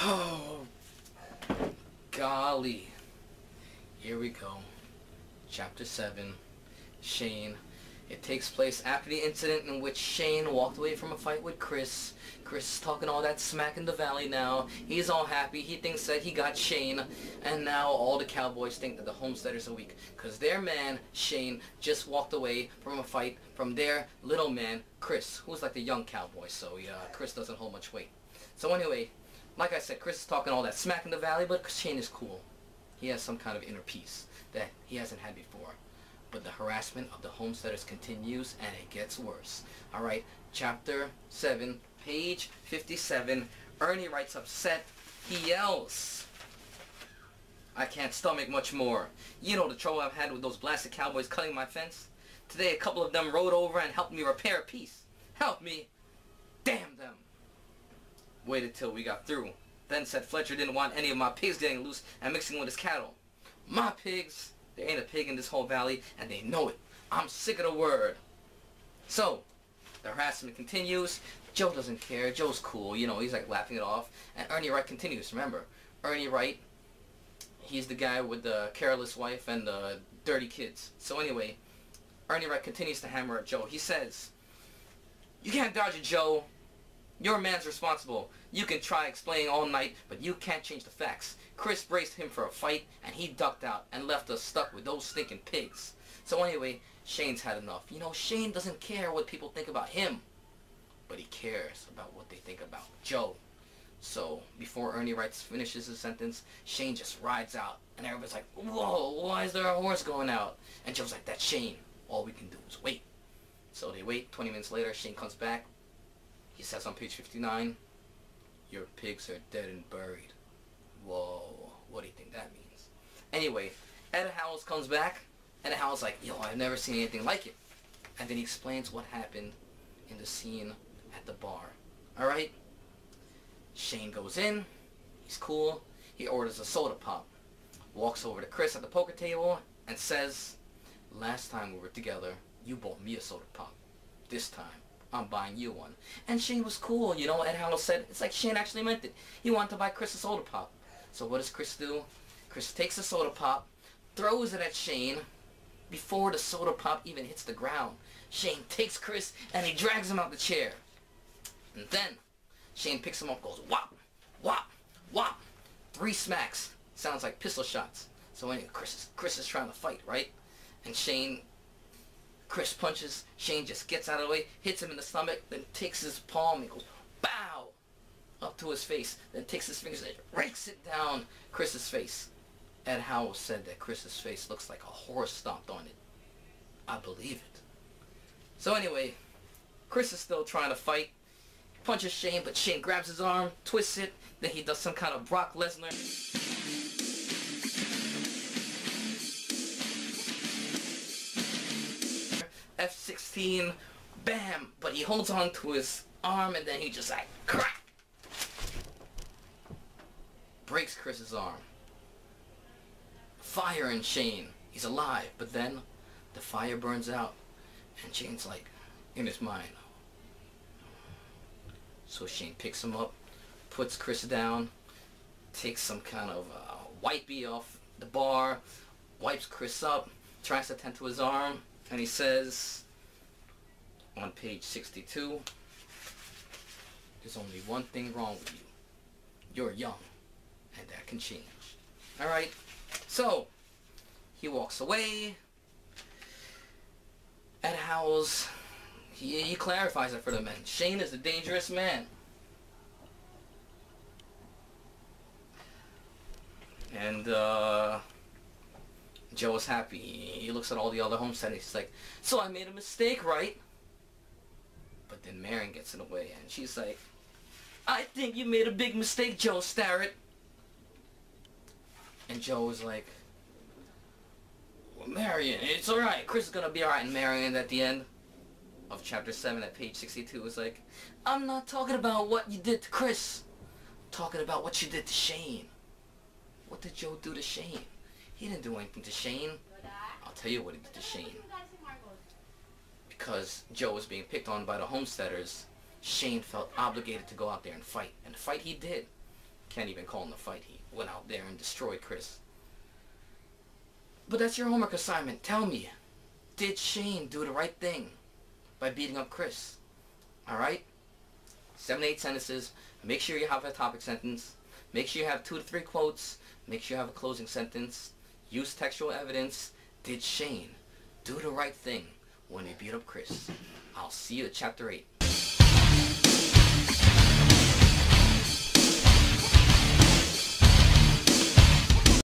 Oh, golly. Here we go. Chapter 7. Shane. It takes place after the incident in which Shane walked away from a fight with Chris. Chris is talking all that smack in the valley now. He's all happy. He thinks that he got Shane. And now all the cowboys think that the homesteaders are weak. Because their man, Shane, just walked away from a fight from their little man, Chris. Who's like the young cowboy. So yeah, Chris doesn't hold much weight. So anyway, like I said, Chris is talking all that smack in the valley. But Shane is cool. He has some kind of inner peace that he hasn't had before. But the harassment of the homesteaders continues, and it gets worse. Alright, chapter 7, page 57. Ernie writes upset. He yells, "I can't stomach much more. You know the trouble I've had with those blasted cowboys cutting my fence? Today a couple of them rode over and helped me repair a piece. Help me! Damn them!" Waited till we got through. Then said Fletcher didn't want any of my pigs getting loose and mixing with his cattle. My pigs? There ain't a pig in this whole valley, and they know it. I'm sick of the word. So, the harassment continues. Joe doesn't care. Joe's cool. You know, he's like laughing it off. And Ernie Wright continues. Remember, Ernie Wright, he's the guy with the careless wife and the dirty kids. So anyway, Ernie Wright continues to hammer at Joe. He says, "You can't dodge it, Joe. Your man's responsible. You can try explaining all night, but you can't change the facts. Chris braced him for a fight, and he ducked out and left us stuck with those stinking pigs." So anyway, Shane's had enough. You know, Shane doesn't care what people think about him, but he cares about what they think about Joe. So before Ernie Wright finishes his sentence, Shane just rides out, and everybody's like, "Whoa, why is there a horse going out?" And Joe's like, "That's Shane. All we can do is wait." So they wait. 20 minutes later, Shane comes back. He says on page 59, "Your pigs are dead and buried." Whoa, what do you think that means? Anyway, Ed Howells comes back, and Ed Howells like, "Yo, I've never seen anything like it." And then he explains what happened in the scene at the bar. Alright? Shane goes in, he's cool, he orders a soda pop, walks over to Chris at the poker table, and says, "Last time we were together, you bought me a soda pop. This time, I'm buying you one." And Shane was cool, you know. Ed Howells said, it's like Shane actually meant it. He wanted to buy Chris a soda pop. So what does Chris do? Chris takes the soda pop, throws it at Shane. Before the soda pop even hits the ground, Shane takes Chris and he drags him out the chair. And then Shane picks him up, goes whop, whop, whop. 3 smacks. Sounds like pistol shots. So anyway, Chris is trying to fight, right? And Chris punches, Shane just gets out of the way, hits him in the stomach, then takes his palm and goes, bow, up to his face, then takes his fingers and rakes it down Chris's face. Ed Howells said that Chris's face looks like a horse stomped on it. I believe it. So anyway, Chris is still trying to fight, punches Shane, but Shane grabs his arm, twists it, then he does some kind of Brock Lesnar. F-16, bam, but he holds on to his arm and then he just like, crack, breaks Chris's arm. Fire in Shane. He's alive, but then the fire burns out and Shane's like, in his mind. So Shane picks him up, puts Chris down, takes some kind of wipey off the bar, wipes Chris up, tries to tend to his arm, and he says on page 62, "There's only one thing wrong with you. You're young, and that can change." Alright, so he walks away. Ed Howells, he clarifies it for the men. Shane is a dangerous man. And Joe is happy. He looks at all the other homesteaders. He's like, "So I made a mistake, right?" But then Marion gets in the way, and she's like, "I think you made a big mistake, Joe Starrett." And Joe was like, "Well, Marion, it's alright. Chris is gonna be alright." And Marion, at the end of chapter 7 at page 62, was like, "I'm not talking about what you did to Chris. I'm talking about what you did to Shane." What did Joe do to Shane? He didn't do anything to Shane. I'll tell you what he did to Shane. Because Joe was being picked on by the homesteaders, Shane felt obligated to go out there and fight. And fight he did. Can't even call him the fight. He went out there and destroyed Chris. But that's your homework assignment. Tell me, did Shane do the right thing by beating up Chris? Alright? 7 to 8 sentences. Make sure you have a topic sentence. Make sure you have 2 to 3 quotes. Make sure you have a closing sentence. Use textual evidence. Did Shane do the right thing when he beat up Chris? I'll see you at chapter 8.